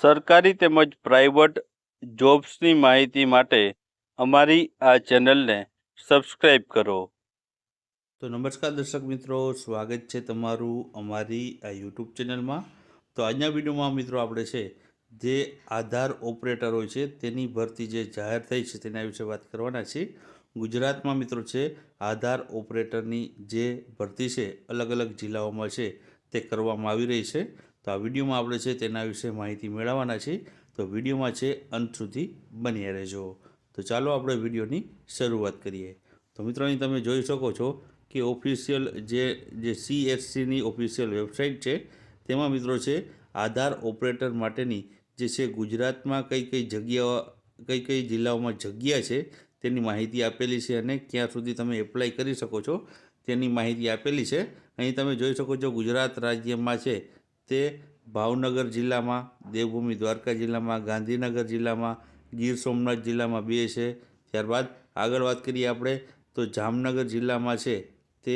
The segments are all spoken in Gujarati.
સરકારી તેમજ પ્રાઇવેટ જોબ્સની માહિતી માટે અમારી આ ચેનલને સબસ્ક્રાઈબ કરો. તો નમસ્કાર દર્શક મિત્રો, સ્વાગત છે તમારું અમારી આ યુટ્યુબ ચેનલમાં. તો આજના વિડીયોમાં મિત્રો આપણે છે જે આધાર ઓપરેટર હોય છે તેની ભરતી જે જાહેર થઈ છે તેના વિશે વાત કરવાના છીએ. ગુજરાતમાં મિત્રો છે આધાર ઓપરેટરની જે ભરતી છે અલગ અલગ જિલ્લાઓમાં છે તે કરવામાં આવી રહી છે. તો આ વિડીયોમાં આપણે છે તેના વિશે માહિતી મેળવવાના છીએ. તો વિડીયોમાં છે અંત સુધી બન્યા રહેજો. તો ચાલો આપણે વિડીયોની શરૂઆત કરીએ. તો મિત્રો અહીં તમે જોઈ શકો છો કે ઓફિશિયલ જે CSCની ઓફિશિયલ વેબસાઇટ છે તેમાં મિત્રો છે આધાર ઓપરેટર માટેની જે છે ગુજરાતમાં કઈ કઈ જિલ્લાઓમાં જગ્યા છે તેની માહિતી આપેલી છે અને ક્યાં સુધી તમે એપ્લાય કરી શકો છો તેની માહિતી આપેલી છે. અહીં તમે જોઈ શકો છો ગુજરાત રાજ્યમાં છે તે ભાવનગર જિલ્લામાં, દેવભૂમિ દ્વારકા જિલ્લામાં, ગાંધીનગર જિલ્લામાં, ગીર સોમનાથ જિલ્લામાં 2 છે. ત્યારબાદ આગળ વાત કરીએ આપણે તો જામનગર જિલ્લામાં છે તે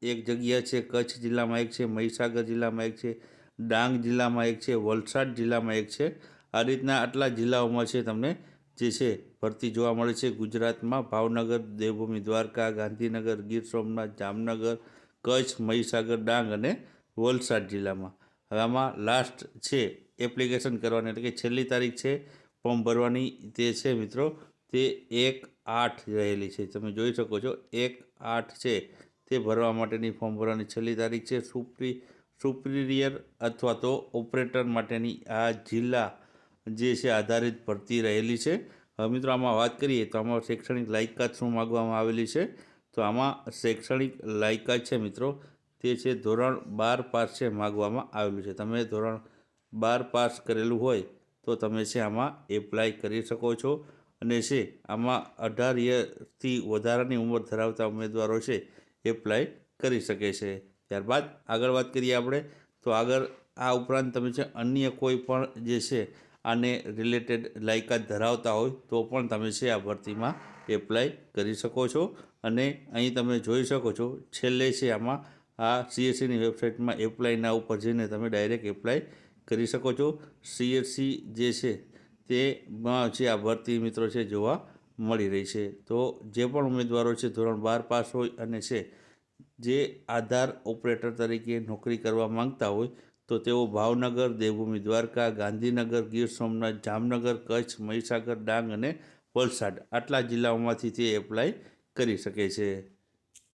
એક જગ્યા છે, કચ્છ જિલ્લામાં એક છે, મહીસાગર જિલ્લામાં એક છે, ડાંગ જિલ્લામાં એક છે, વલસાડ જિલ્લામાં એક છે. આ રીતના આટલા જિલ્લાઓમાં છે તમને જે છે ભરતી જોવા મળે છે ગુજરાતમાં. ભાવનગર, દેવભૂમિ દ્વારકા, ગાંધીનગર, ગીર સોમનાથ, જામનગર, કચ્છ, મહીસાગર, ડાંગ અને વલસાડ જિલ્લામાં. હવે આમાં લાસ્ટ છે એપ્લિકેશન કરવાની એટલે કે છેલ્લી તારીખ છે ફોર્મ ભરવાની તે છે મિત્રો તે 1/8 રહેલી છે. તમે જોઈ શકો છો 1/8 છે તે ભરવા માટેની ફોર્મ ભરવાની છેલ્લી તારીખ છે. સુપિરિયર અથવા તો ઓપરેટર માટેની આ જિલ્લા જે છે આધારિત ભરતી રહેલી છે. હવે મિત્રો આમાં વાત કરીએ તો આમાં શૈક્ષણિક લાયકાત શું માગવામાં આવેલી છે. તો આમાં શૈક્ષણિક લાયકાત છે મિત્રો તે છે ધોરણ 12 પાસ છે માગવામાં આવેલું છે. તમે ધોરણ 12 પાસ કરેલું હોય તો તમે છે આમાં એપ્લાય કરી શકો છો. અને છે આમાં 18 યરથી વધારાની ઉંમર ધરાવતા ઉમેદવારો છે એપ્લાય કરી શકે છે. ત્યારબાદ આગળ વાત કરીએ આપણે તો આગળ આ ઉપરાંત તમે છે અન્ય કોઈ પણ જે છે આને રિલેટેડ લાયકાત ધરાવતા હોય તો પણ તમે છે આ ભરતીમાં એપ્લાય કરી શકો છો. અને અહીં તમે જોઈ શકો છો છેલ્લે છે આમાં આ CSCની વેબસાઇટમાં એપ્લાયના ઉપર જઈને તમે ડાયરેક્ટ એપ્લાય કરી શકો છો. CSC જે છે તેમાં છે આ ભરતી મિત્રો છે જોવા મળી રહી છે. તો જે પણ ઉમેદવારો છે ધોરણ 12 પાસ હોય અને છે જે આધાર ઓપરેટર તરીકે નોકરી કરવા માંગતા હોય તો તેઓ ભાવનગર, દેવભૂમિ દ્વારકા, ગાંધીનગર, ગીર સોમનાથ, જામનગર, કચ્છ, મહીસાગર, ડાંગ અને વલસાડ આટલા જિલ્લાઓમાંથી તે એપ્લાય કરી શકે છે.